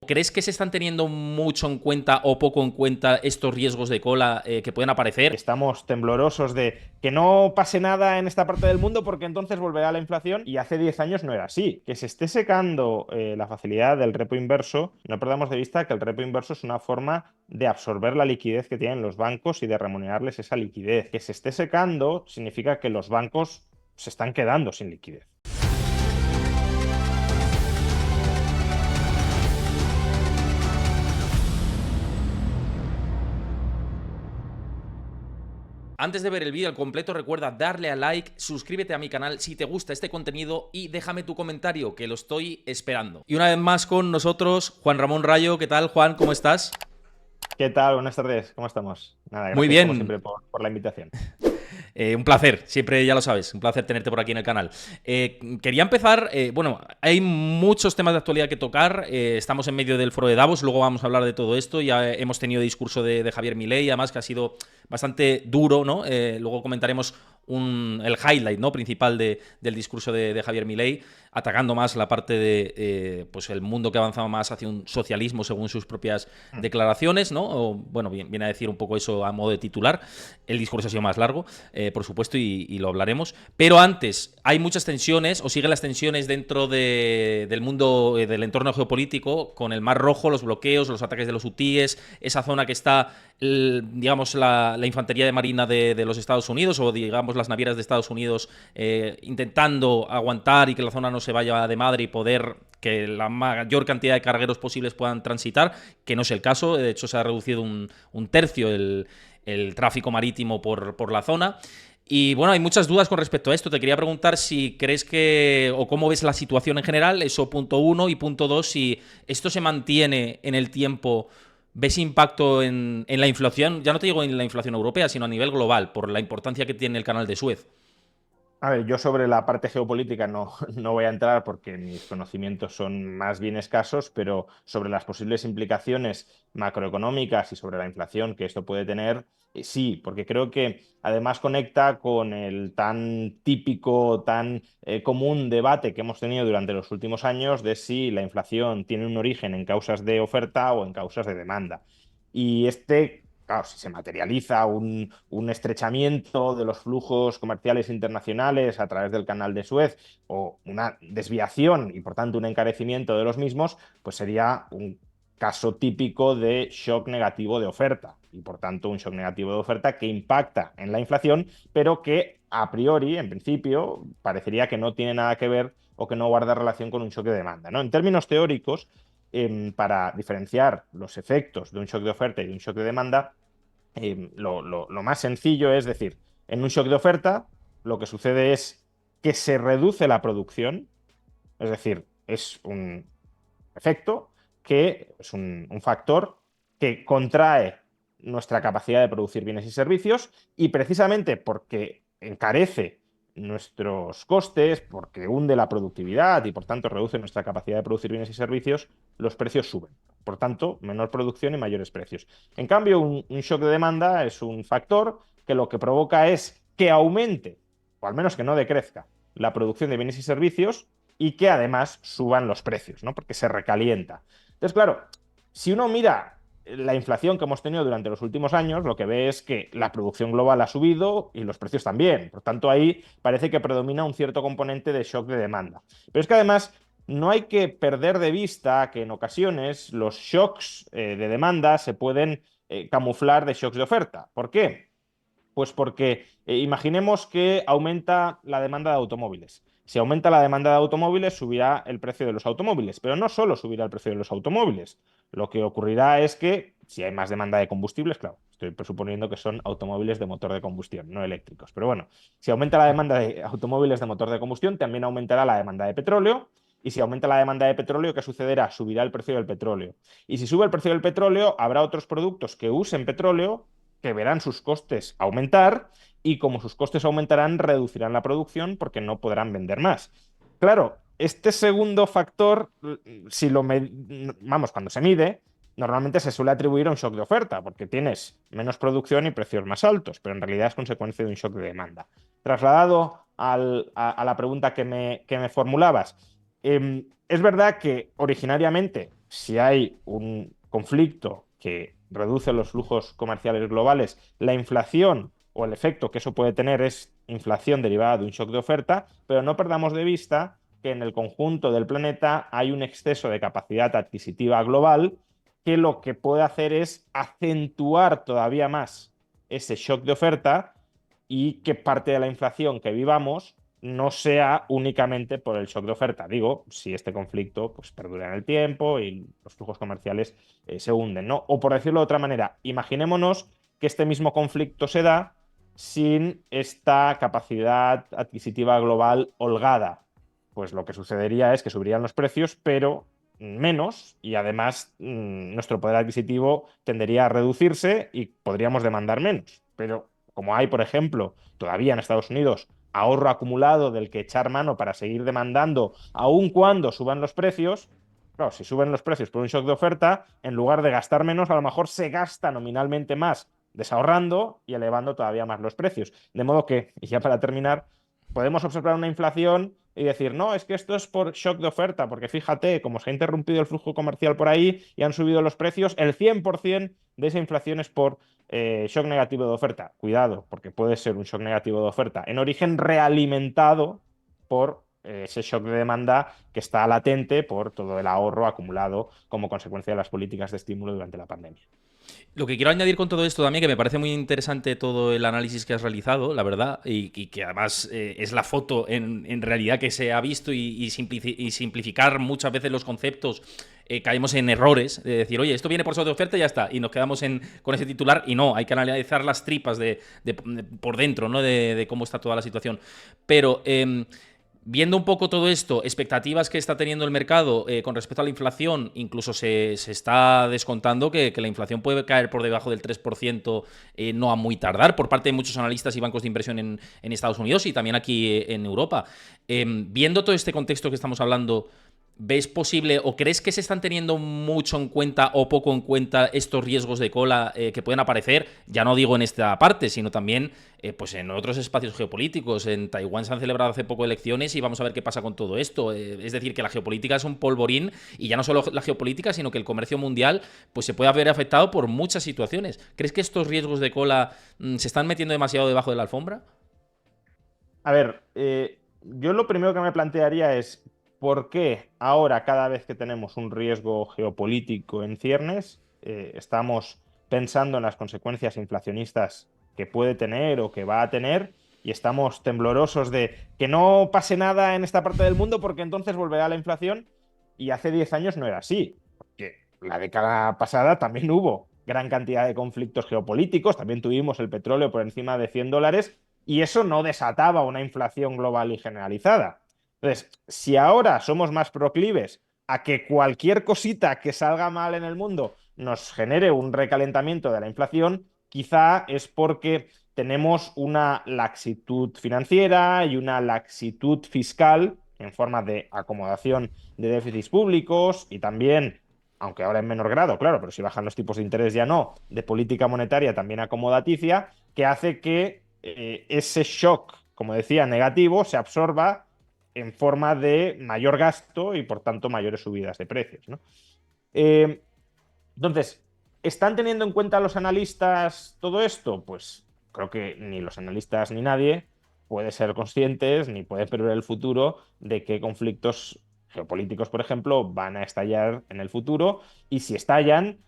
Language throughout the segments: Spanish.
¿Crees que se están teniendo mucho en cuenta o poco en cuenta estos riesgos de cola que pueden aparecer? Estamos temblorosos de que no pase nada en esta parte del mundo porque entonces volverá la inflación y hace 10 años no era así. Que se esté secando la facilidad del repo inverso, no perdamos de vista que el repo inverso es una forma de absorber la liquidez que tienen los bancos y de remunerarles esa liquidez. Que se esté secando significa que los bancos se están quedando sin liquidez. Antes de ver el vídeo al completo, recuerda darle a like, suscríbete a mi canal si te gusta este contenido y déjame tu comentario, que lo estoy esperando. Y una vez más con nosotros, Juan Ramón Rayo. ¿Qué tal, Juan? ¿Cómo estás? ¿Qué tal? Buenas tardes, ¿cómo estamos? Nada, Muy gracias como bien. siempre por la invitación. Un placer, siempre ya lo sabes, un placer tenerte por aquí en el canal. Quería empezar, bueno, hay muchos temas de actualidad que tocar, estamos en medio del foro de Davos, luego vamos a hablar de todo esto, ya hemos tenido discurso de Javier Milei, además que ha sido bastante duro, ¿no? Luego comentaremos el highlight, ¿no?, principal del discurso de Javier Milei, atacando más la parte de pues el mundo que avanzaba más hacia un socialismo según sus propias Mm. declaraciones, ¿no? O, bueno, viene a decir un poco eso a modo de titular. El discurso ha sido más largo, por supuesto, y lo hablaremos. Pero antes, hay muchas tensiones, o siguen las tensiones dentro del mundo, del entorno geopolítico, con el Mar Rojo, los bloqueos, los ataques de los hutíes, esa zona que está, digamos, la infantería de marina de los Estados Unidos, o digamos las navieras de Estados Unidos, intentando aguantar y que la zona no se vaya de madre y poder que la mayor cantidad de cargueros posibles puedan transitar, que no es el caso. De hecho, se ha reducido un tercio el tráfico marítimo por la zona. Y bueno, hay muchas dudas con respecto a esto. Te quería preguntar si crees que, o cómo ves la situación en general, eso punto uno, y punto dos, si esto se mantiene en el tiempo. ¿Ves impacto en la inflación? Ya no te digo en la inflación europea, sino a nivel global, por la importancia que tiene el canal de Suez. A ver, yo sobre la parte geopolítica no, no voy a entrar porque mis conocimientos son más bien escasos, pero sobre las posibles implicaciones macroeconómicas y sobre la inflación que esto puede tener, sí, porque creo que además conecta con el tan típico, tan común debate que hemos tenido durante los últimos años de si la inflación tiene un origen en causas de oferta o en causas de demanda. Y este, claro, si se materializa un estrechamiento de los flujos comerciales internacionales a través del canal de Suez o una desviación y por tanto un encarecimiento de los mismos, pues sería un caso típico de shock negativo de oferta y por tanto un shock negativo de oferta que impacta en la inflación, pero que a priori, en principio, parecería que no tiene nada que ver o que no guarda relación con un shock de demanda, ¿no? En términos teóricos, para diferenciar los efectos de un shock de oferta y de un shock de demanda, lo más sencillo es decir, en un shock de oferta, lo que sucede es que se reduce la producción, es decir, es un efecto que es un factor que contrae nuestra capacidad de producir bienes y servicios y precisamente porque encarece nuestros costes, porque hunde la productividad y por tanto reduce nuestra capacidad de producir bienes y servicios, los precios suben. Por tanto, menor producción y mayores precios. En cambio, un shock de demanda es un factor que lo que provoca es que aumente, o al menos que no decrezca, la producción de bienes y servicios y que además suban los precios, ¿no? Porque se recalienta. Entonces, claro, si uno mira la inflación que hemos tenido durante los últimos años, lo que ve es que la producción global ha subido y los precios también. Por tanto, ahí parece que predomina un cierto componente de shock de demanda. Pero es que además no hay que perder de vista que en ocasiones los shocks de demanda se pueden camuflar de shocks de oferta. ¿Por qué? Pues porque imaginemos que aumenta la demanda de automóviles. Si aumenta la demanda de automóviles, subirá el precio de los automóviles, pero no solo subirá el precio de los automóviles. Lo que ocurrirá es que si hay más demanda de combustibles, claro, estoy presuponiendo que son automóviles de motor de combustión, no eléctricos. Pero bueno, si aumenta la demanda de automóviles de motor de combustión, también aumentará la demanda de petróleo. Y si aumenta la demanda de petróleo, ¿qué sucederá? Subirá el precio del petróleo. Y si sube el precio del petróleo, habrá otros productos que usen petróleo que verán sus costes aumentar y como sus costes aumentarán, reducirán la producción porque no podrán vender más. Claro, este segundo factor, si vamos, cuando se mide, normalmente se suele atribuir a un shock de oferta, porque tienes menos producción y precios más altos, pero en realidad es consecuencia de un shock de demanda. Trasladado a la pregunta que me formulabas, es verdad que originariamente si hay un conflicto que reduce los flujos comerciales globales, la inflación o el efecto que eso puede tener es inflación derivada de un shock de oferta, pero no perdamos de vista que en el conjunto del planeta hay un exceso de capacidad adquisitiva global que lo que puede hacer es acentuar todavía más ese shock de oferta y que parte de la inflación que vivamos no sea únicamente por el shock de oferta. Digo, si este conflicto pues, perdura en el tiempo y los flujos comerciales se hunden, ¿no? O por decirlo de otra manera, imaginémonos que este mismo conflicto se da sin esta capacidad adquisitiva global holgada. Pues lo que sucedería es que subirían los precios, pero menos y además nuestro poder adquisitivo tendería a reducirse y podríamos demandar menos. Pero como hay, por ejemplo, todavía en Estados Unidos ahorro acumulado del que echar mano para seguir demandando, aun cuando suban los precios, claro, si suben los precios por un shock de oferta, en lugar de gastar menos, a lo mejor se gasta nominalmente más desahorrando y elevando todavía más los precios. De modo que, y ya para terminar, podemos observar una inflación y decir, no, es que esto es por shock de oferta, porque fíjate, como se ha interrumpido el flujo comercial por ahí y han subido los precios, el 100% de esa inflación es por shock negativo de oferta. Cuidado, porque puede ser un shock negativo de oferta en origen realimentado por ese shock de demanda que está latente por todo el ahorro acumulado como consecuencia de las políticas de estímulo durante la pandemia. Lo que quiero añadir con todo esto también, que me parece muy interesante todo el análisis que has realizado, la verdad, y que además es la foto en realidad que se ha visto y simplificar muchas veces los conceptos, caemos en errores de decir, oye, esto viene por sobre oferta y ya está, y nos quedamos con ese titular y no, hay que analizar las tripas por dentro, ¿no? De cómo está toda la situación. Pero viendo un poco todo esto, expectativas que está teniendo el mercado con respecto a la inflación, incluso se está descontando que la inflación puede caer por debajo del 3% no a muy tardar, por parte de muchos analistas y bancos de inversión en Estados Unidos y también aquí en Europa. Viendo todo este contexto que estamos hablando, ¿ves posible o crees que se están teniendo mucho en cuenta o poco en cuenta estos riesgos de cola que pueden aparecer? Ya no digo en esta parte, sino también pues en otros espacios geopolíticos. En Taiwán se han celebrado hace poco elecciones y vamos a ver qué pasa con todo esto. Es decir, que la geopolítica es un polvorín y ya no solo la geopolítica, sino que el comercio mundial pues se puede ver afectado por muchas situaciones. ¿Crees que estos riesgos de cola se están metiendo demasiado debajo de la alfombra? A ver, yo lo primero que me plantearía es por qué ahora, cada vez que tenemos un riesgo geopolítico en ciernes, estamos pensando en las consecuencias inflacionistas que puede tener o que va a tener y estamos temblorosos de que no pase nada en esta parte del mundo porque entonces volverá la inflación. Y hace 10 años no era así, porque la década pasada también hubo gran cantidad de conflictos geopolíticos, también tuvimos el petróleo por encima de $100 y eso no desataba una inflación global y generalizada. Entonces, si ahora somos más proclives a que cualquier cosita que salga mal en el mundo nos genere un recalentamiento de la inflación, quizá es porque tenemos una laxitud financiera y una laxitud fiscal en forma de acomodación de déficits públicos y también, aunque ahora en menor grado, claro, pero si bajan los tipos de interés ya no, de política monetaria también acomodaticia, que hace que ese shock, como decía, negativo, se absorba en forma de mayor gasto y por tanto mayores subidas de precios, ¿no? Eh, entonces, ¿están teniendo en cuenta los analistas todo esto? Pues creo que ni los analistas ni nadie puede ser conscientes ni puede prever el futuro de qué conflictos geopolíticos, por ejemplo, van a estallar en el futuro y si estallan,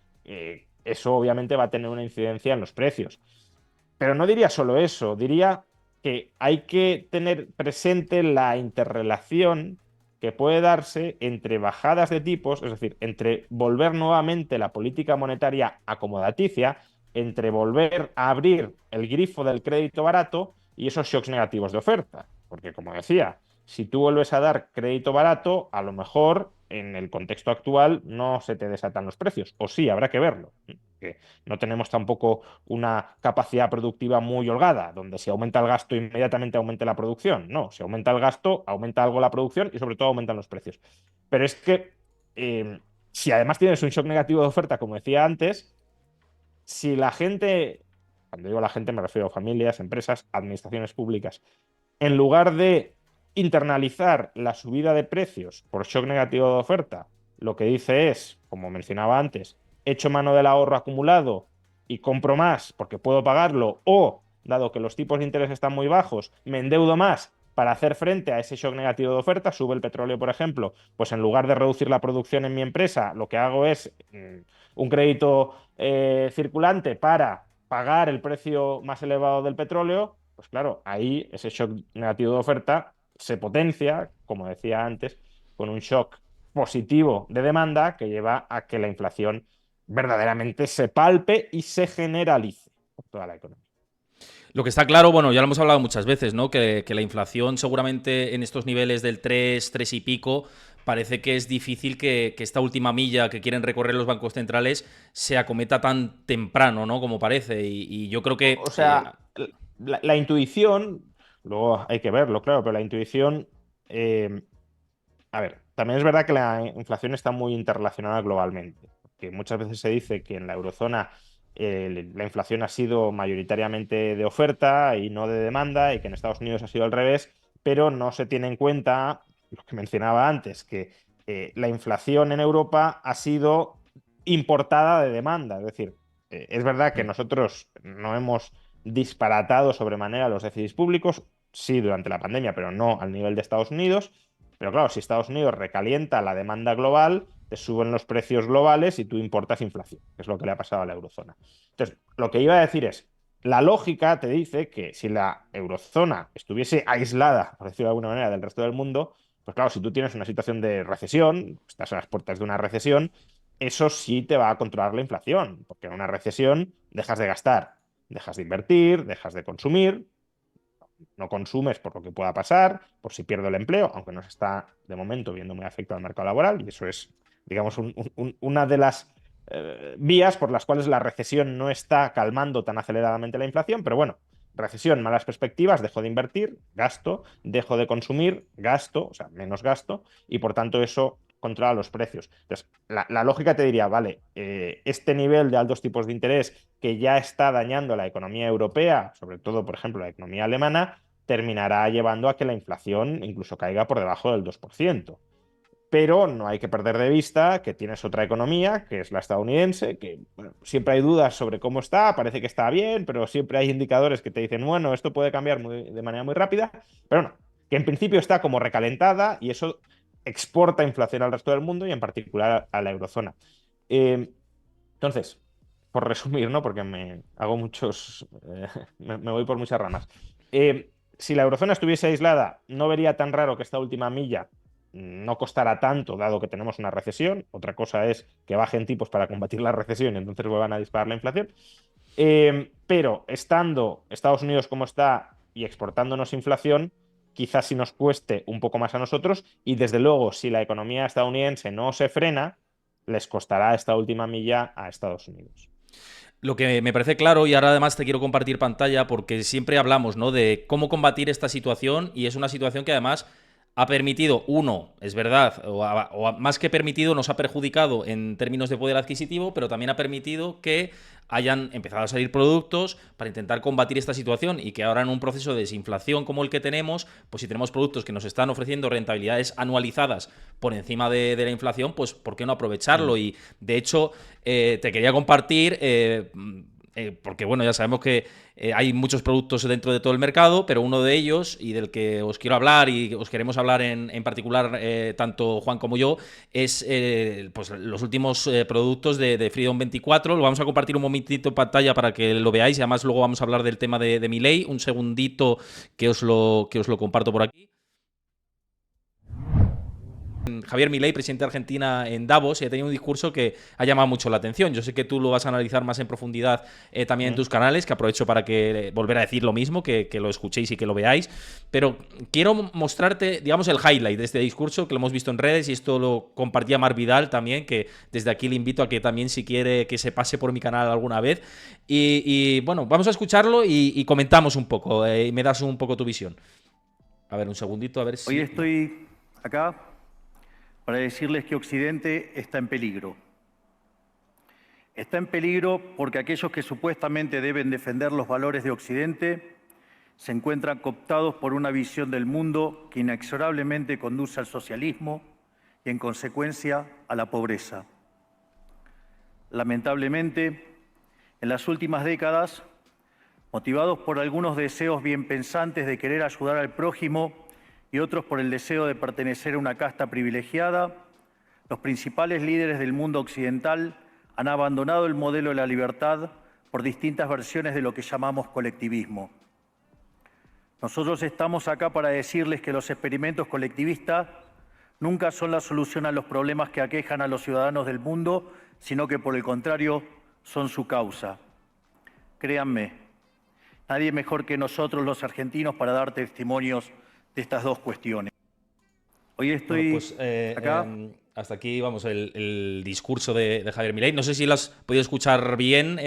eso obviamente va a tener una incidencia en los precios. Pero no diría solo eso, diría que hay que tener presente la interrelación que puede darse entre bajadas de tipos, es decir, entre volver nuevamente la política monetaria acomodaticia, entre volver a abrir el grifo del crédito barato y esos shocks negativos de oferta. Porque, como decía, si tú vuelves a dar crédito barato, a lo mejor en el contexto actual no se te desatan los precios, o sí, habrá que verlo. Que no tenemos tampoco una capacidad productiva muy holgada, donde si aumenta el gasto inmediatamente aumente la producción. No, si aumenta el gasto, aumenta algo la producción y sobre todo aumentan los precios. Pero es que si además tienes un shock negativo de oferta, como decía antes, si la gente, cuando digo la gente me refiero a familias, empresas, administraciones públicas, en lugar de internalizar la subida de precios por shock negativo de oferta, lo que dice es, como mencionaba antes, echo mano del ahorro acumulado y compro más porque puedo pagarlo, o, dado que los tipos de interés están muy bajos, me endeudo más para hacer frente a ese shock negativo de oferta, sube el petróleo, por ejemplo, pues en lugar de reducir la producción en mi empresa, lo que hago es un crédito circulante para pagar el precio más elevado del petróleo, pues claro, ahí ese shock negativo de oferta se potencia, como decía antes, con un shock positivo de demanda que lleva a que la inflación verdaderamente se palpe y se generalice por toda la economía. Lo que está claro, bueno, ya lo hemos hablado muchas veces, ¿no? Que la inflación seguramente en estos niveles del 3, 3 y pico, parece que es difícil que esta última milla que quieren recorrer los bancos centrales se acometa tan temprano, ¿no? Como parece. Y yo creo que O sea, la intuición, luego hay que verlo, claro, pero la intuición, eh, a ver, también es verdad que la inflación está muy interrelacionada globalmente, porque muchas veces se dice que en la eurozona la inflación ha sido mayoritariamente de oferta y no de demanda, y que en Estados Unidos ha sido al revés, pero no se tiene en cuenta lo que mencionaba antes, que la inflación en Europa ha sido importada de demanda. Es decir, es verdad que nosotros no hemos disparatado sobremanera los déficits públicos, sí durante la pandemia, pero no al nivel de Estados Unidos. Pero claro, si Estados Unidos recalienta la demanda global, te suben los precios globales y tú importas inflación, que es lo que le ha pasado a la eurozona. Entonces, lo que iba a decir es, la lógica te dice que si la eurozona estuviese aislada, por decirlo de alguna manera, del resto del mundo, pues claro, si tú tienes una situación de recesión, estás a las puertas de una recesión, eso sí te va a controlar la inflación, porque en una recesión dejas de gastar, dejas de invertir, dejas de consumir, no consumes por lo que pueda pasar, por si pierdo el empleo, aunque no se está de momento viendo muy afectado al mercado laboral, y eso es, digamos, una de las vías por las cuales la recesión no está calmando tan aceleradamente la inflación, pero bueno, recesión, malas perspectivas, dejo de invertir, gasto, dejo de consumir, gasto, o sea, menos gasto, y por tanto eso controla los precios. Entonces, la lógica te diría, vale, este nivel de altos tipos de interés que ya está dañando la economía europea, sobre todo, por ejemplo, la economía alemana, terminará llevando a que la inflación incluso caiga por debajo del 2%. Pero no hay que perder de vista que tienes otra economía, que es la estadounidense, que bueno, siempre hay dudas sobre cómo está, parece que está bien, pero siempre hay indicadores que te dicen, bueno, esto puede cambiar de manera muy rápida, pero no, que en principio está como recalentada y eso exporta inflación al resto del mundo y en particular a la eurozona. Eh, entonces, por resumir, ¿no? Porque me hago muchos, me voy por muchas ramas. Si la eurozona estuviese aislada, no vería tan raro que esta última milla no costara tanto, dado que tenemos una recesión. Otra cosa es que bajen tipos para combatir la recesión y entonces vuelvan a disparar la inflación. Pero estando Estados Unidos como está y exportándonos inflación, quizás sí nos cueste un poco más a nosotros y desde luego si la economía estadounidense no se frena, les costará esta última milla a Estados Unidos. lo que me parece claro, y ahora además te quiero compartir pantalla, porque siempre hablamos, ¿no?, de cómo combatir esta situación, y es una situación que además ha permitido, uno, es verdad, más que permitido, nos ha perjudicado en términos de poder adquisitivo, pero también ha permitido que hayan empezado a salir productos para intentar combatir esta situación, y que ahora en un proceso de desinflación como el que tenemos, pues si tenemos productos que nos están ofreciendo rentabilidades anualizadas por encima de la inflación, pues ¿por qué no aprovecharlo? Mm. Y de hecho, te quería compartir, porque bueno, ya sabemos que hay muchos productos dentro de todo el mercado, pero uno de ellos, y del que os quiero hablar y os queremos hablar en particular, tanto Juan como yo, es pues los últimos productos de Freedom 24. Lo vamos a compartir un momentito en pantalla para que lo veáis, y además luego vamos a hablar del tema de Milei. Un segundito que os lo comparto por aquí. Javier Milei, presidente de Argentina, en Davos, y ha tenido un discurso que ha llamado mucho la atención. Yo sé que tú lo vas a analizar más en profundidad también en Mm. tus canales, que aprovecho para volver a decir lo mismo, que lo escuchéis y que lo veáis. Pero quiero mostrarte, digamos, el highlight de este discurso, que lo hemos visto en redes, y esto lo compartía Mar Vidal también, que desde aquí le invito a que también, si quiere, que se pase por mi canal alguna vez. Y bueno, vamos a escucharlo y comentamos un poco, y me das un poco tu visión. A ver, un segundito, a ver si... Hoy estoy acá para decirles que Occidente está en peligro. Está en peligro porque aquellos que supuestamente deben defender los valores de Occidente se encuentran cooptados por una visión del mundo que inexorablemente conduce al socialismo y, en consecuencia, a la pobreza. Lamentablemente, en las últimas décadas, motivados por algunos deseos bien pensantes de querer ayudar al prójimo y otros por el deseo de pertenecer a una casta privilegiada, los principales líderes del mundo occidental han abandonado el modelo de la libertad por distintas versiones de lo que llamamos colectivismo. Nosotros estamos acá para decirles que los experimentos colectivistas nunca son la solución a los problemas que aquejan a los ciudadanos del mundo, sino que, por el contrario, son su causa. Créanme, nadie mejor que nosotros los argentinos para dar testimonios de estas dos cuestiones. Hoy estoy Bueno, pues, acá. hasta aquí, vamos, el discurso de Javier Milei. No sé si lo has podido escuchar bien.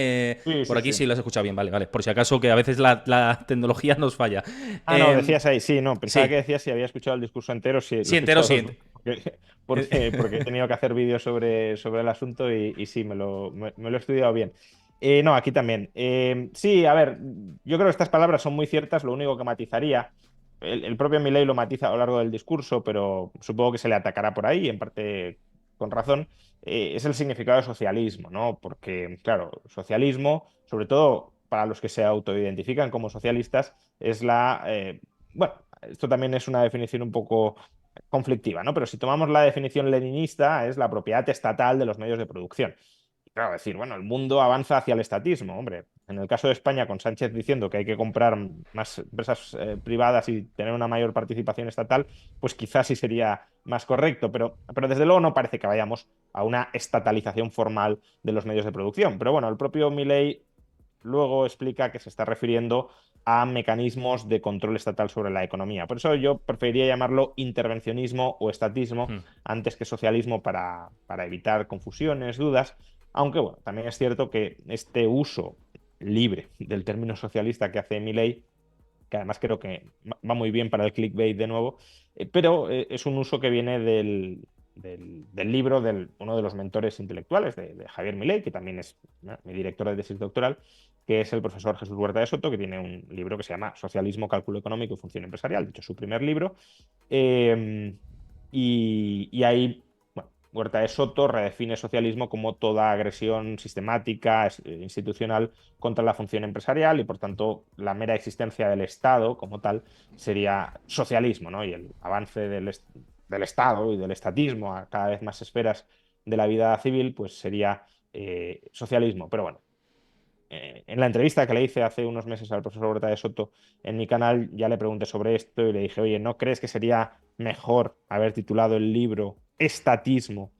Sí, Por sí, aquí sí. sí lo has escuchado bien, vale, vale. Por si acaso, que a veces la tecnología nos falla. No, Em, decías ahí, sí, no, pensaba sí, que decías si había escuchado el discurso entero, sí, lo sí, he entero escuchado sí. dos veces, porque he tenido que hacer vídeos sobre el asunto y sí, me lo he estudiado bien. No, aquí también. Sí, a ver, yo creo que estas palabras son muy ciertas, lo único que matizaría, el propio Milei lo matiza a lo largo del discurso, pero supongo que se le atacará por ahí, en parte con razón, es el significado de socialismo, ¿no? Porque, claro, socialismo, sobre todo para los que se autoidentifican como socialistas, es bueno, esto también es una definición un poco conflictiva, ¿no? Pero si tomamos la definición leninista, es la propiedad estatal de los medios de producción. Y claro, decir, bueno, el mundo avanza hacia el estatismo, hombre. En el caso de España, con Sánchez diciendo que hay que comprar más empresas privadas y tener una mayor participación estatal, pues quizás sí sería más correcto, pero desde luego no parece que vayamos a una estatalización formal de los medios de producción. Pero bueno, el propio Milei luego explica que se está refiriendo a mecanismos de control estatal sobre la economía. Por eso yo preferiría llamarlo intervencionismo o estatismo Hmm. antes que socialismo para evitar confusiones, dudas, aunque bueno, también es cierto que este uso libre del término socialista que hace Milei, que además creo que va muy bien para el clickbait de nuevo, pero es un uso que viene del libro de uno de los mentores intelectuales de Javier Milei, que también es, ¿no?, mi director de tesis doctoral, que es el profesor Jesús Huerta de Soto, que tiene un libro que se llama Socialismo, Cálculo Económico y Función Empresarial, de hecho su primer libro, eh, y ahí, bueno, Huerta de Soto redefine socialismo como toda agresión sistemática, institucional contra la función empresarial y, por tanto, la mera existencia del Estado como tal sería socialismo, ¿no? Y el avance del Estado y del estatismo a cada vez más esferas de la vida civil, pues sería socialismo. Pero bueno, en la entrevista que le hice hace unos meses al profesor Huerta de Soto en mi canal, ya le pregunté sobre esto y le dije, oye, ¿no crees que sería mejor haber titulado el libro Estatismo,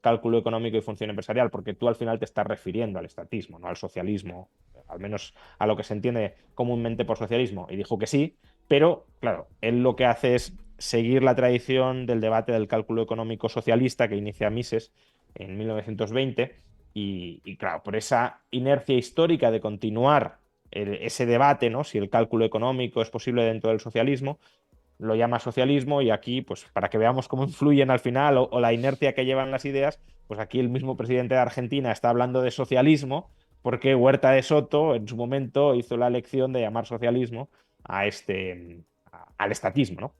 Cálculo Económico y Función Empresarial? Porque tú al final te estás refiriendo al estatismo, no al socialismo, al menos a lo que se entiende comúnmente por socialismo. Y dijo que sí, pero claro, él lo que hace es seguir la tradición del debate del cálculo económico socialista que inicia Mises en 1920 y claro, por esa inercia histórica de continuar ese debate, ¿no? Si el cálculo económico es posible dentro del socialismo, lo llama socialismo y aquí, pues para que veamos cómo influyen al final o la inercia que llevan las ideas, pues aquí el mismo presidente de Argentina está hablando de socialismo porque Huerta de Soto en su momento hizo la elección de llamar socialismo al estatismo, ¿no?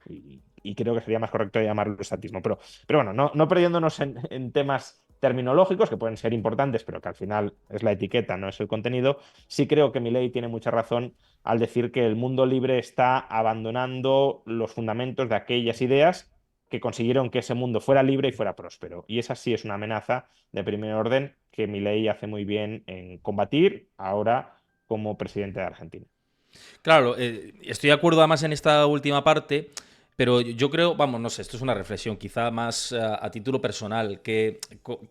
Y creo que sería más correcto llamarlo estatismo. Pero bueno, no perdiéndonos en temas terminológicos que pueden ser importantes, pero que al final es la etiqueta, no es el contenido, sí creo que Milei tiene mucha razón al decir que el mundo libre está abandonando los fundamentos de aquellas ideas que consiguieron que ese mundo fuera libre y fuera próspero. Y esa sí es una amenaza de primer orden que Milei hace muy bien en combatir ahora como presidente de Argentina. Claro, estoy de acuerdo además en esta última parte, pero yo creo, vamos, no sé, esto es una reflexión quizá más a título personal, que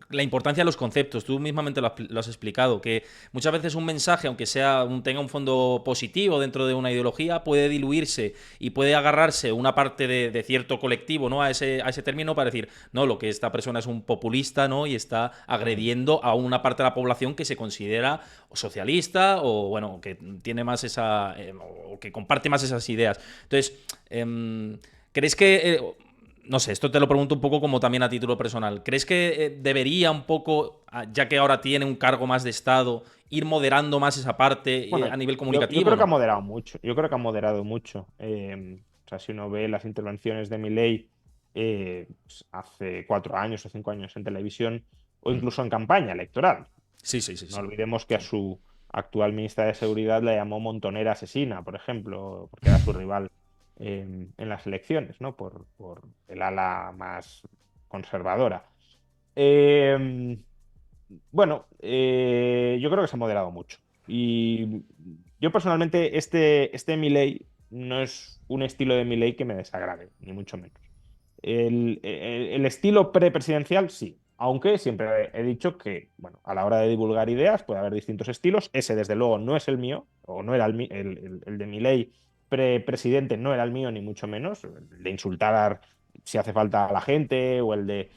la importancia de los conceptos, tú mismamente lo has explicado, que muchas veces un mensaje, aunque tenga un fondo positivo dentro de una ideología, puede diluirse y puede agarrarse una parte de cierto colectivo, ¿no?, a ese término para decir, no, lo que esta persona es un populista, ¿no?, y está agrediendo a una parte de la población que se considera socialista o, bueno, que tiene más o que comparte más esas ideas. Entonces, ¿crees que, no sé, esto te lo pregunto un poco como también a título personal, ¿crees que debería un poco, ya que ahora tiene un cargo más de Estado, ir moderando más esa parte Bueno, a nivel yo comunicativo o creo que ha no? moderado mucho. Yo creo que ha moderado mucho. O sea, si uno ve las intervenciones de Milei pues, hace 4 años o 5 años en televisión o incluso en campaña electoral. Sí, sí, sí, No sí. olvidemos que a su actual ministra de Seguridad la llamó montonera asesina, por ejemplo, porque era su rival en las elecciones, ¿no? Por el ala más conservadora. Eh, bueno, yo creo que se ha moderado mucho. Y yo personalmente, este Milei no es un estilo de Milei que me desagrade, ni mucho menos. El estilo prepresidencial, sí. Aunque siempre he dicho que, bueno, a la hora de divulgar ideas puede haber distintos estilos. Ese, desde luego, no es el mío, o no era el de Milei presidente, no era el mío, ni mucho menos. El de insultar si hace falta a la gente, o el de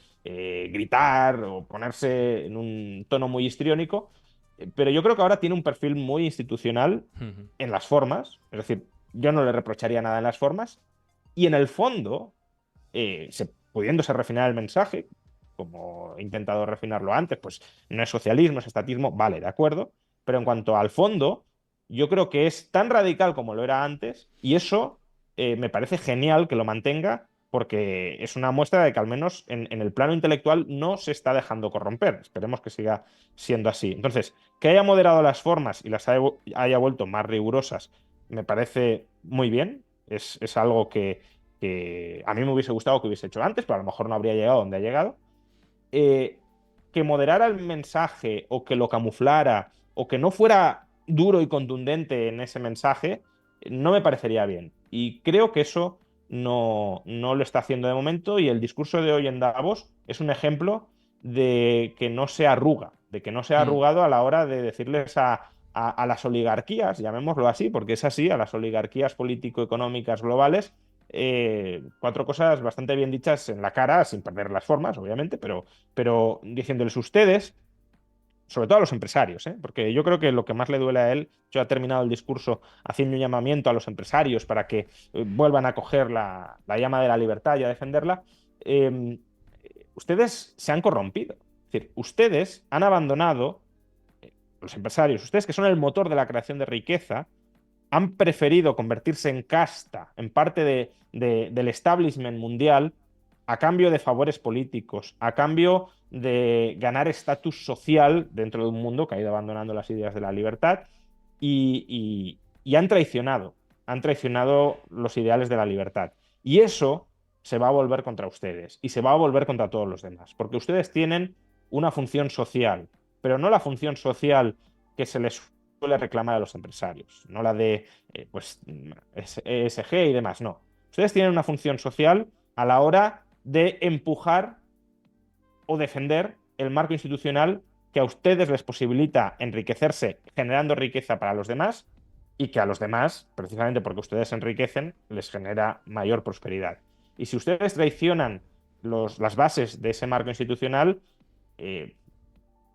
gritar, o ponerse en un tono muy histriónico. Pero yo creo que ahora tiene un perfil muy institucional Ujú. en las formas. Es decir, yo no le reprocharía nada en las formas. Y en el fondo pudiéndose refinar el mensaje, como he intentado refinarlo antes, pues no es socialismo, es estatismo, vale, de acuerdo, pero en cuanto al fondo, yo creo que es tan radical como lo era antes y eso me parece genial que lo mantenga porque es una muestra de que al menos en el plano intelectual no se está dejando corromper. Esperemos que siga siendo así. Entonces, que haya moderado las formas y las haya vuelto más rigurosas, me parece muy bien. Es algo que a mí me hubiese gustado que hubiese hecho antes, pero a lo mejor no habría llegado donde ha llegado. Eh, que moderara el mensaje o que lo camuflara o que no fuera duro y contundente en ese mensaje, no me parecería bien. Y creo que eso no lo está haciendo de momento y el discurso de hoy en Davos es un ejemplo de que no se arruga, de que no se ha Mm. arrugado a la hora de decirles a las oligarquías, llamémoslo así, porque es así, a las oligarquías político-económicas globales, 4 cosas bastante bien dichas en la cara, sin perder las formas, obviamente, pero diciéndoles ustedes, sobre todo a los empresarios, porque yo creo que lo que más le duele a él, yo ha terminado el discurso haciendo un llamamiento a los empresarios para que vuelvan a coger la llama de la libertad y a defenderla, eh, ustedes se han corrompido. Es decir, ustedes han abandonado, los empresarios, ustedes que son el motor de la creación de riqueza, han preferido convertirse en casta, en parte del establishment mundial, a cambio de favores políticos, a cambio de ganar estatus social dentro de un mundo que ha ido abandonando las ideas de la libertad y han traicionado los ideales de la libertad. Y eso se va a volver contra ustedes y se va a volver contra todos los demás, porque ustedes tienen una función social, pero no la función social que se les suele reclamar a los empresarios, no la de pues, ESG y demás, no. Ustedes tienen una función social a la hora de empujar o defender el marco institucional que a ustedes les posibilita enriquecerse generando riqueza para los demás y que a los demás, precisamente porque ustedes se enriquecen, les genera mayor prosperidad. Y si ustedes traicionan las bases de ese marco institucional, eh,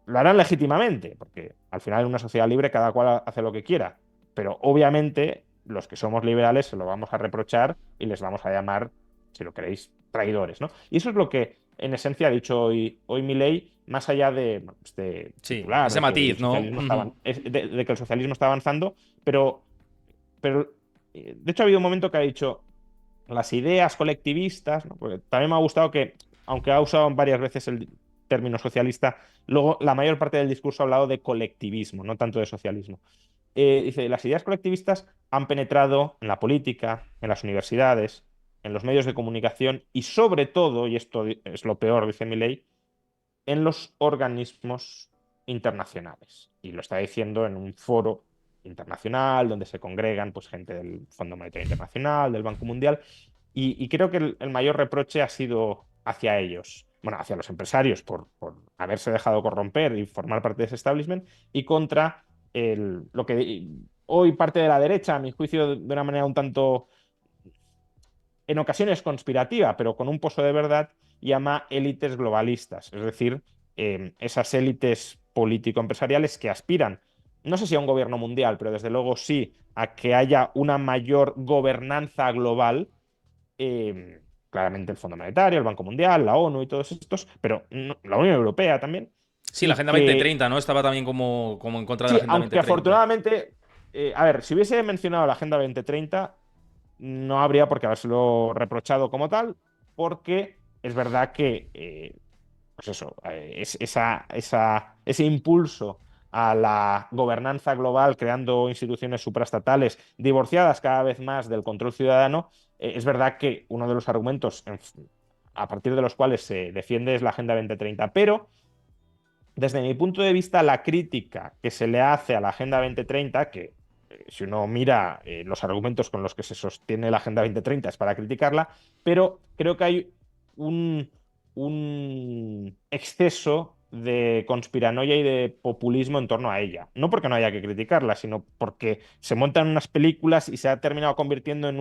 lo harán legítimamente, porque al final en una sociedad libre cada cual hace lo que quiera, pero obviamente los que somos liberales se lo vamos a reprochar y les vamos a llamar, si lo queréis, traidores, ¿no? Y eso es lo que en esencia ha dicho hoy Milei, más allá de este Sí, titular ese de que el matiz, ¿no? socialismo de que el socialismo está avanzando, pero de hecho ha habido un momento que ha dicho las ideas colectivistas, ¿no? Porque también me ha gustado que, aunque ha usado varias veces el término socialista, luego la mayor parte del discurso ha hablado de colectivismo, no tanto de socialismo. Dice, las ideas colectivistas han penetrado en la política, en las universidades, en los medios de comunicación y sobre todo, y esto es lo peor, dice Milei, en los organismos internacionales. Y lo está diciendo en un foro internacional donde se congregan pues, gente del Fondo Monetario Internacional, del Banco Mundial, y creo que el mayor reproche ha sido hacia ellos, bueno, hacia los empresarios por haberse dejado corromper y formar parte de ese establishment, y contra lo que hoy parte de la derecha, a mi juicio, de una manera un tanto, en ocasiones conspirativa, pero con un pozo de verdad, llama élites globalistas, es decir, esas élites político-empresariales que aspiran, no sé si a un gobierno mundial, pero desde luego sí a que haya una mayor gobernanza global, claramente el Fondo Monetario, el Banco Mundial, la ONU y todos estos, pero la Unión Europea también, Sí, la y Agenda que 2030, ¿no? Estaba también como en contra de la sí, Agenda aunque 2030. afortunadamente, a ver, si hubiese mencionado la Agenda 2030, no habría por qué habérselo reprochado como tal, porque es verdad que pues eso, ese impulso a la gobernanza global, creando instituciones supraestatales divorciadas cada vez más del control ciudadano, es verdad que uno de los argumentos a partir de los cuales se defiende es la Agenda 2030, pero desde mi punto de vista, la crítica que se le hace a la Agenda 2030, que si uno mira los argumentos con los que se sostiene la Agenda 2030 es para criticarla, pero creo que hay un, un exceso de conspiranoia y de populismo en torno a ella. No porque no haya que criticarla, sino porque se montan unas películas y se ha terminado convirtiendo en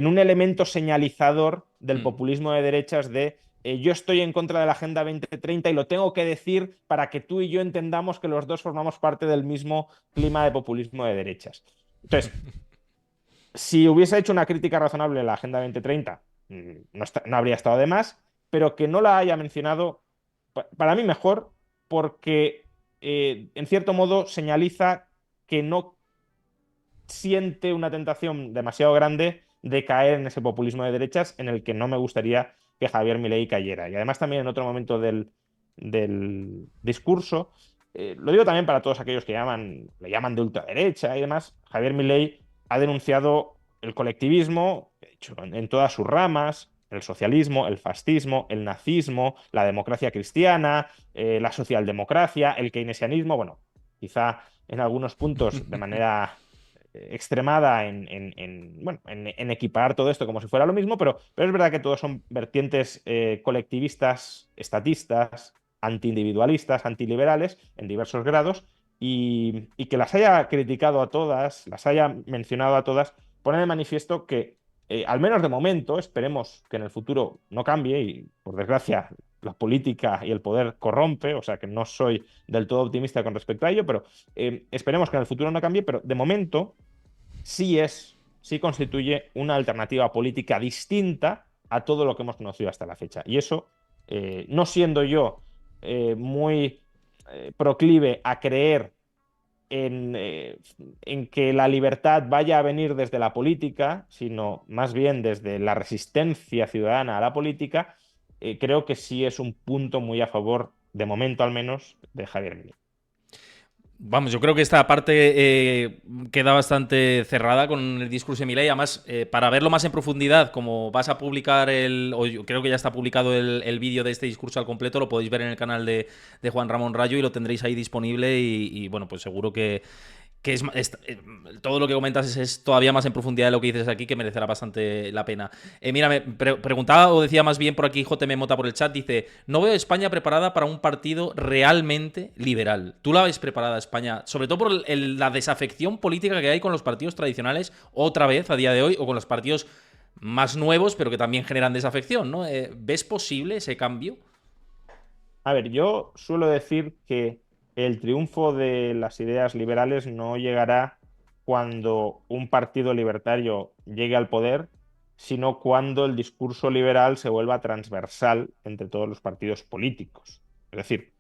un elemento señalizador del Mm. populismo de derechas de yo estoy en contra de la Agenda 2030 y lo tengo que decir para que tú y yo entendamos que los dos formamos parte del mismo clima de populismo de derechas. Entonces, si hubiese hecho una crítica razonable a la Agenda 2030, no habría estado de más, pero que no la haya mencionado, para mí mejor, porque en cierto modo señaliza que no siente una tentación demasiado grande de caer en ese populismo de derechas en el que no me gustaría que Javier Milei cayera. Y además también en otro momento del discurso, lo digo también para todos aquellos que le llaman de ultraderecha y demás, Javier Milei ha denunciado el colectivismo, de hecho, en todas sus ramas, el socialismo, el fascismo, el nazismo, la democracia cristiana, la socialdemocracia, el keynesianismo, bueno, quizá en algunos puntos de manera extremada bueno, en equiparar todo esto como si fuera lo mismo, pero es verdad que todos son vertientes colectivistas, estatistas, antiindividualistas, antiliberales en diversos grados y que las haya criticado a todas, las haya mencionado a todas, pone de manifiesto que al menos de momento, esperemos que en el futuro no cambie y por desgracia la política y el poder corrompe, o sea que no soy del todo optimista con respecto a ello, pero esperemos que en el futuro no cambie, pero de momento sí constituye una alternativa política distinta a todo lo que hemos conocido hasta la fecha. Y eso, no siendo yo muy proclive a creer en que la libertad vaya a venir desde la política, sino más bien desde la resistencia ciudadana a la política, creo que sí es un punto muy a favor, de momento al menos, de Javier Milei. Vamos, yo creo que esta parte queda bastante cerrada con el discurso de Milei. Además, para verlo más en profundidad, como vas a publicar o yo creo que ya está publicado el vídeo de este discurso al completo, lo podéis ver en el canal de Juan Ramón Rayo y lo tendréis ahí disponible. Bueno, pues seguro que todo lo que comentas es todavía más en profundidad de lo que dices aquí, que merecerá bastante la pena. Mira, me preguntaba, o decía más bien por aquí JM Mota por el chat, dice, no veo a España preparada para un partido realmente liberal. ¿Tú la ves preparada, España? Sobre todo por la desafección política que hay con los partidos tradicionales, otra vez, a día de hoy, o con los partidos más nuevos, pero que también generan desafección, ¿no? ¿Ves posible ese cambio? A ver, yo suelo decir que el triunfo de las ideas liberales no llegará cuando un partido libertario llegue al poder, sino cuando el discurso liberal se vuelva transversal entre todos los partidos políticos. Es decir,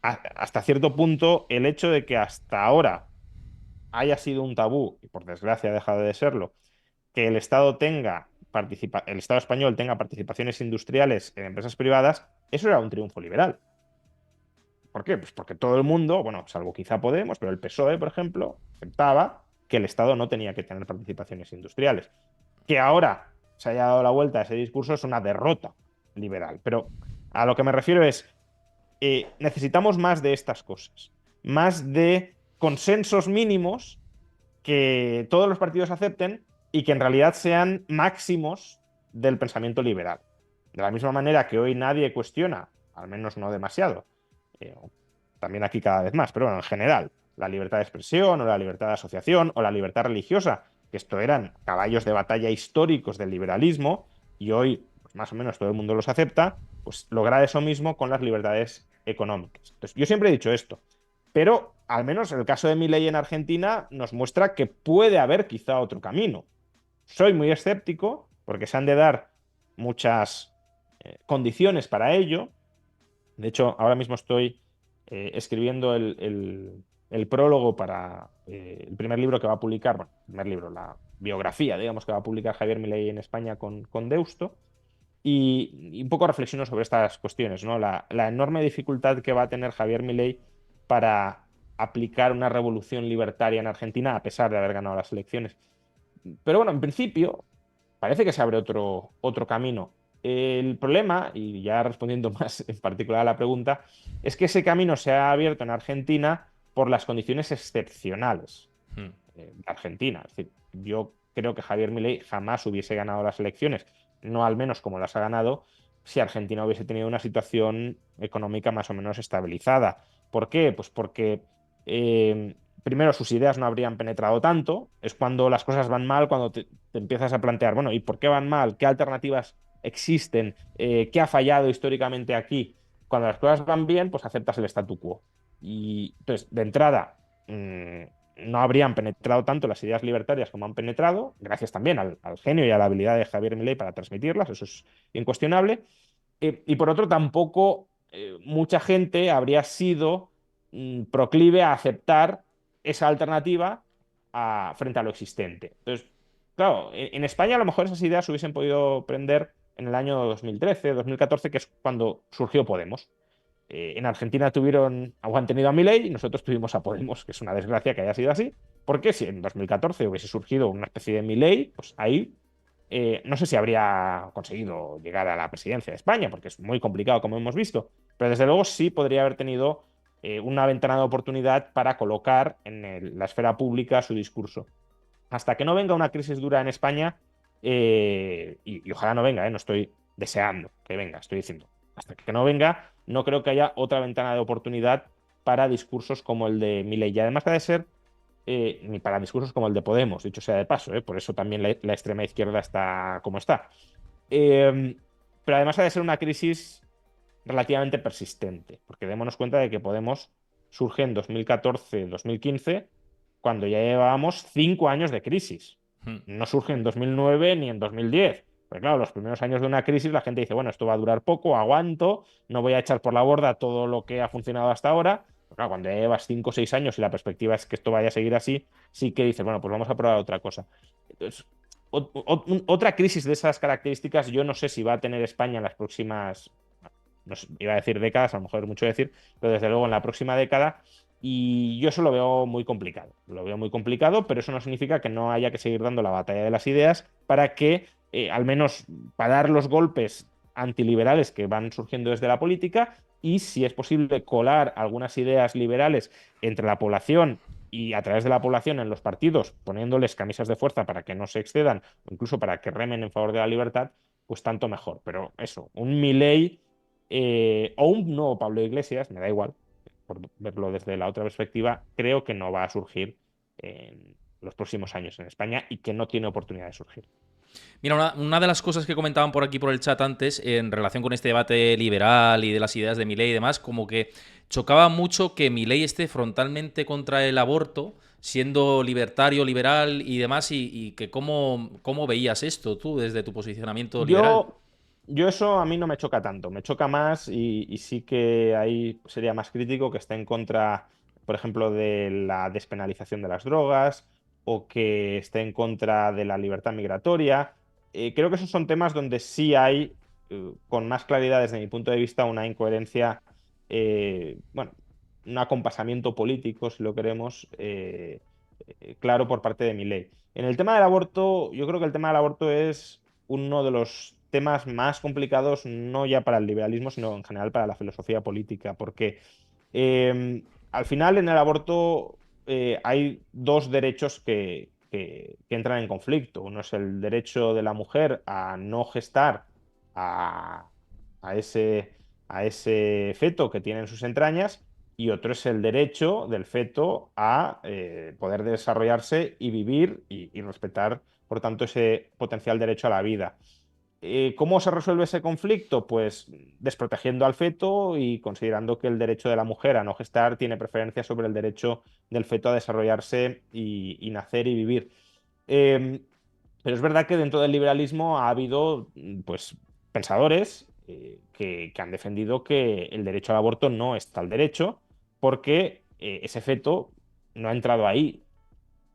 hasta cierto punto, el hecho de que hasta ahora haya sido un tabú, y por desgracia ha dejado de serlo, que el Estado español tenga participaciones industriales en empresas privadas, eso era un triunfo liberal. ¿Por qué? Pues porque todo el mundo, bueno, salvo quizá Podemos, pero el PSOE, por ejemplo, aceptaba que el Estado no tenía que tener participaciones industriales. Que ahora se haya dado la vuelta a ese discurso es una derrota liberal. Pero a lo que me refiero es, necesitamos más de estas cosas, más de consensos mínimos que todos los partidos acepten y que en realidad sean máximos del pensamiento liberal. De la misma manera que hoy nadie cuestiona, al menos no demasiado, eh, también aquí cada vez más, pero bueno, en general, la libertad de expresión o la libertad de asociación o la libertad religiosa, que esto eran caballos de batalla históricos del liberalismo y hoy pues más o menos todo el mundo los acepta, pues lograr eso mismo con las libertades económicas. Entonces, yo siempre he dicho esto, pero al menos el caso de Milei en Argentina nos muestra que puede haber quizá otro camino. Soy muy escéptico porque se han de dar muchas condiciones para ello. De hecho, ahora mismo estoy escribiendo el prólogo para el primer libro que va a publicar, bueno, el primer libro, la biografía, digamos, que va a publicar Javier Milei en España con Deusto. Y un poco reflexiono sobre estas cuestiones, ¿no? La enorme dificultad que va a tener Javier Milei para aplicar una revolución libertaria en Argentina a pesar de haber ganado las elecciones. Pero bueno, en principio parece que se abre otro camino. El problema, y ya respondiendo más en particular a la pregunta, es que ese camino se ha abierto en Argentina por las condiciones excepcionales Hmm. de Argentina. Es decir, yo creo que Javier Milei jamás hubiese ganado las elecciones, no al menos como las ha ganado, si Argentina hubiese tenido una situación económica más o menos estabilizada. ¿Por qué? Pues porque primero sus ideas no habrían penetrado tanto, es cuando las cosas van mal, cuando te empiezas a plantear, bueno, ¿y por qué van mal? ¿Qué alternativas existen? ¿Qué ha fallado históricamente aquí? Cuando las cosas van bien, pues aceptas el statu quo. Y entonces, de entrada, no habrían penetrado tanto las ideas libertarias como han penetrado, gracias también al genio y a la habilidad de Javier Milei para transmitirlas, eso es incuestionable. Y por otro, tampoco mucha gente habría sido proclive a aceptar esa alternativa frente a lo existente. Entonces, claro, en España a lo mejor esas ideas se hubiesen podido prender en el año 2013, 2014, que es cuando surgió Podemos. En Argentina han tenido a Milei y nosotros tuvimos a Podemos, que es una desgracia que haya sido así, porque si en 2014 hubiese surgido una especie de Milei, pues ahí no sé si habría conseguido llegar a la presidencia de España, porque es muy complicado, como hemos visto, pero desde luego sí podría haber tenido una ventana de oportunidad para colocar en la esfera pública su discurso. Hasta que no venga una crisis dura en España, y ojalá no venga, no estoy deseando que venga, estoy diciendo, hasta que no venga, no creo que haya otra ventana de oportunidad para discursos como el de Milei. Y además que ha de ser ni para discursos como el de Podemos, dicho sea de paso, por eso también la extrema izquierda está como está. Eh, pero además ha de ser una crisis relativamente persistente, porque démonos cuenta de que Podemos surge en 2014-2015, cuando ya llevábamos 5 años de crisis. Hmm. No surge en 2009 ni en 2010. Pues claro, los primeros años de una crisis la gente dice, bueno, esto va a durar poco, aguanto, no voy a echar por la borda todo lo que ha funcionado hasta ahora. Pero claro, cuando ya llevas 5 o 6 años y la perspectiva es que esto vaya a seguir así, sí que dices, bueno, pues vamos a probar otra cosa. Entonces, otra crisis de esas características, yo no sé si va a tener España en las próximas, no sé, iba a decir décadas, a lo mejor es mucho decir, pero desde luego en la próxima década. Y yo eso lo veo muy complicado. Lo veo muy complicado, pero eso no significa que no haya que seguir dando la batalla de las ideas para que, al menos, para dar los golpes antiliberales que van surgiendo desde la política y, si es posible, colar algunas ideas liberales entre la población y a través de la población en los partidos, poniéndoles camisas de fuerza para que no se excedan o incluso para que remen en favor de la libertad, pues tanto mejor. Pero eso, un Milei o un nuevo Pablo Iglesias, me da igual, por verlo desde la otra perspectiva, creo que no va a surgir en los próximos años en España y que no tiene oportunidad de surgir. Mira, una de las cosas que comentaban por aquí por el chat antes, en relación con este debate liberal y de las ideas de Milei y demás, como que chocaba mucho que Milei esté frontalmente contra el aborto, siendo libertario, liberal y demás, y que cómo veías esto tú desde tu posicionamiento liberal. Yo, yo eso a mí no me choca tanto, me choca más y sí que ahí sería más crítico que esté en contra, por ejemplo, de la despenalización de las drogas o que esté en contra de la libertad migratoria. Creo que esos son temas donde sí hay, con más claridad desde mi punto de vista, una incoherencia, bueno, un acompasamiento político, si lo queremos, claro por parte de mi ley. En el tema del aborto, yo creo que el tema del aborto es uno de los temas más complicados, no ya para el liberalismo, sino en general para la filosofía política, porque al final en el aborto hay dos derechos que entran en conflicto. Uno es el derecho de la mujer a no gestar a, a ese, a ese feto que tiene en sus entrañas, y otro es el derecho del feto a poder desarrollarse y vivir y respetar, por tanto, ese potencial derecho a la vida. ¿Cómo se resuelve ese conflicto? Pues desprotegiendo al feto y considerando que el derecho de la mujer a no gestar tiene preferencia sobre el derecho del feto a desarrollarse y nacer y vivir. Eh, pero es verdad que dentro del liberalismo ha habido pues, pensadores que han defendido que el derecho al aborto no es tal derecho porque ese feto no ha entrado ahí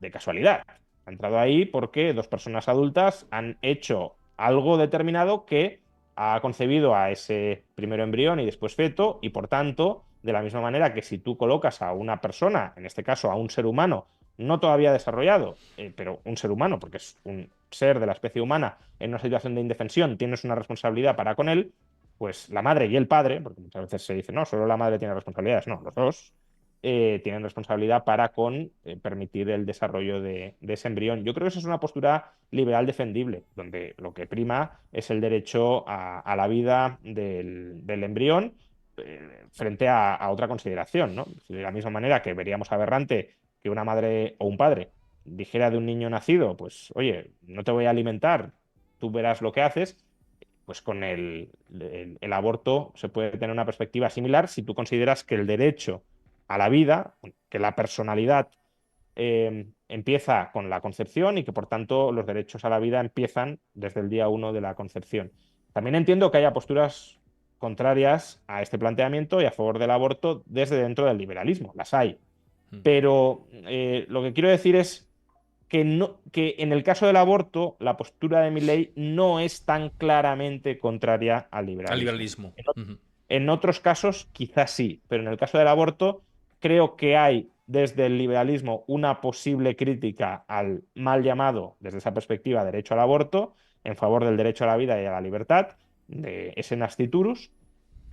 de casualidad. Ha entrado ahí porque dos personas adultas han hecho algo determinado que ha concebido a ese primero embrión y después feto, y por tanto, de la misma manera que si tú colocas a una persona, en este caso a un ser humano, no todavía desarrollado, pero un ser humano, porque es un ser de la especie humana en una situación de indefensión, tienes una responsabilidad para con él, pues la madre y el padre, porque muchas veces se dice, no, solo la madre tiene responsabilidades, no, los dos tienen responsabilidad para con permitir el desarrollo de ese embrión. Yo creo que esa es una postura liberal defendible, donde lo que prima es el derecho a la vida del embrión frente a otra consideración, ¿no? De la misma manera que veríamos aberrante que una madre o un padre dijera de un niño nacido, pues, oye, no te voy a alimentar, tú verás lo que haces, pues con el aborto se puede tener una perspectiva similar si tú consideras que el derecho a la vida, que la personalidad empieza con la concepción y que por tanto los derechos a la vida empiezan desde el día 1 de la concepción. También entiendo que haya posturas contrarias a este planteamiento y a favor del aborto desde dentro del liberalismo, las hay. Pero lo que quiero decir es que en el caso del aborto la postura de Milei no es tan claramente contraria al liberalismo. Al liberalismo. En otros casos quizás sí, pero en el caso del aborto creo que hay desde el liberalismo una posible crítica al mal llamado, desde esa perspectiva, derecho al aborto, en favor del derecho a la vida y a la libertad, de ese nasciturus.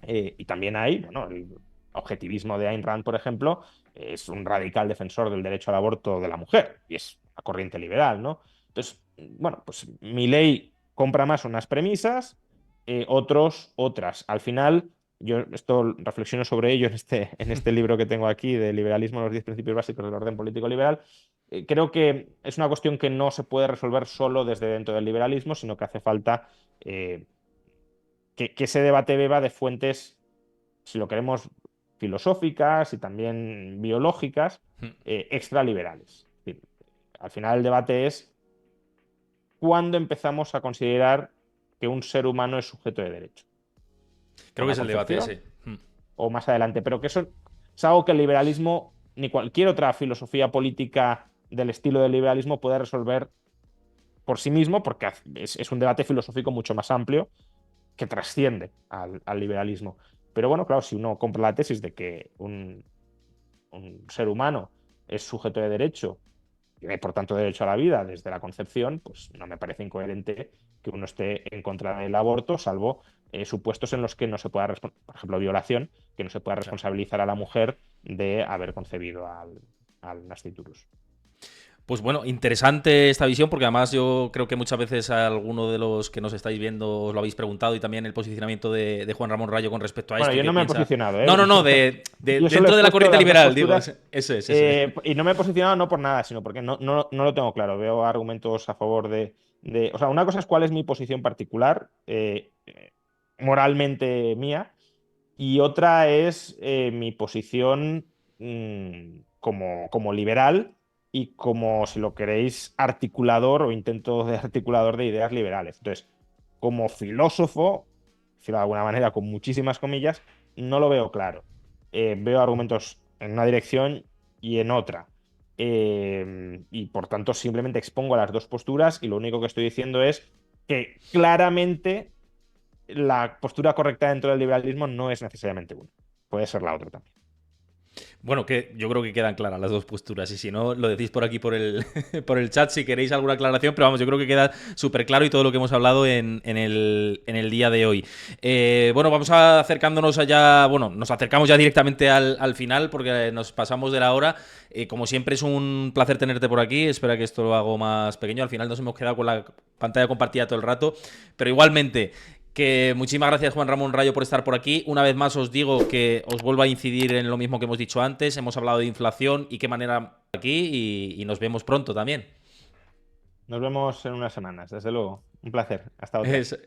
Y también hay, bueno, el objetivismo de Ayn Rand, por ejemplo, es un radical defensor del derecho al aborto de la mujer, y es la corriente liberal, ¿no? Entonces, bueno, pues Milei compra más unas premisas, otros otras. Al final, yo esto reflexiono sobre ello en este libro que tengo aquí, de Liberalismo, los 10 principios básicos del orden político liberal. Creo que es una cuestión que no se puede resolver solo desde dentro del liberalismo, sino que hace falta que ese debate beba de fuentes, si lo queremos, filosóficas y también biológicas, extraliberales. Es decir, al final el debate es cuándo empezamos a considerar que un ser humano es sujeto de derecho. Creo que es el debate ese. O más adelante, pero que eso es algo que el liberalismo ni cualquier otra filosofía política del estilo del liberalismo puede resolver por sí mismo, porque es un debate filosófico mucho más amplio que trasciende al liberalismo. Pero bueno, claro, si uno compra la tesis de que un ser humano es sujeto de derecho, y por tanto derecho a la vida desde la concepción, pues no me parece incoherente que uno esté en contra del aborto, salvo supuestos en los que no se pueda, por ejemplo, violación, que no se pueda responsabilizar a la mujer de haber concebido al nasciturus. Pues bueno, interesante esta visión, porque además yo creo que muchas veces a alguno de los que nos estáis viendo os lo habéis preguntado, y también el posicionamiento de Juan Ramón Rayo con respecto a esto. Bueno, yo no me he posicionado, ¿eh? No, dentro de la corriente liberal, digo. Eso es. Y no me he posicionado no por nada, sino porque no lo tengo claro. Veo argumentos a favor de... O sea, una cosa es cuál es mi posición particular, moralmente mía, y otra es mi posición como liberal, y como, si lo queréis, articulador o intento de articulador de ideas liberales. Entonces, como filósofo, decirlo de alguna manera con muchísimas comillas, no lo veo claro. Veo argumentos en una dirección y en otra. Y por tanto simplemente expongo las dos posturas, y lo único que estoy diciendo es que claramente la postura correcta dentro del liberalismo no es necesariamente una. Puede ser la otra también. Bueno, que yo creo que quedan claras las dos posturas, y si no, lo decís por aquí por el chat si queréis alguna aclaración, pero vamos, yo creo que queda súper claro, y todo lo que hemos hablado en el día de hoy. Bueno, vamos acercándonos allá, bueno, nos acercamos ya directamente al final, porque nos pasamos de la hora. Como siempre, es un placer tenerte por aquí. Espera que esto lo hago más pequeño. Al final nos hemos quedado con la pantalla compartida todo el rato, pero igualmente... Que muchísimas gracias, Juan Ramón Rayo, por estar por aquí. Una vez más os digo que os vuelvo a incidir en lo mismo que hemos dicho antes. Hemos hablado de inflación y qué manera aquí, y nos vemos pronto también. Nos vemos en unas semanas, desde luego. Un placer. Hasta otra. Eso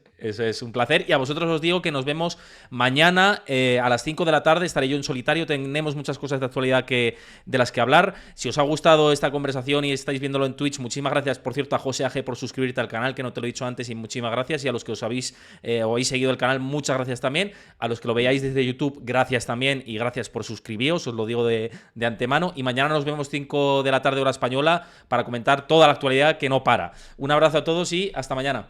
es un placer. Y a vosotros os digo que nos vemos mañana a las 5 de la tarde. Estaré yo en solitario. Tenemos muchas cosas de actualidad de las que hablar. Si os ha gustado esta conversación y estáis viéndolo en Twitch, muchísimas gracias, por cierto, a José AG por suscribirte al canal, que no te lo he dicho antes, y muchísimas gracias. Y a los que os habéis seguido el canal, muchas gracias también. A los que lo veáis desde YouTube, gracias también, y gracias por suscribiros, os lo digo de antemano. Y mañana nos vemos 5 de la tarde hora española para comentar toda la actualidad que no para. Un abrazo a todos y hasta mañana.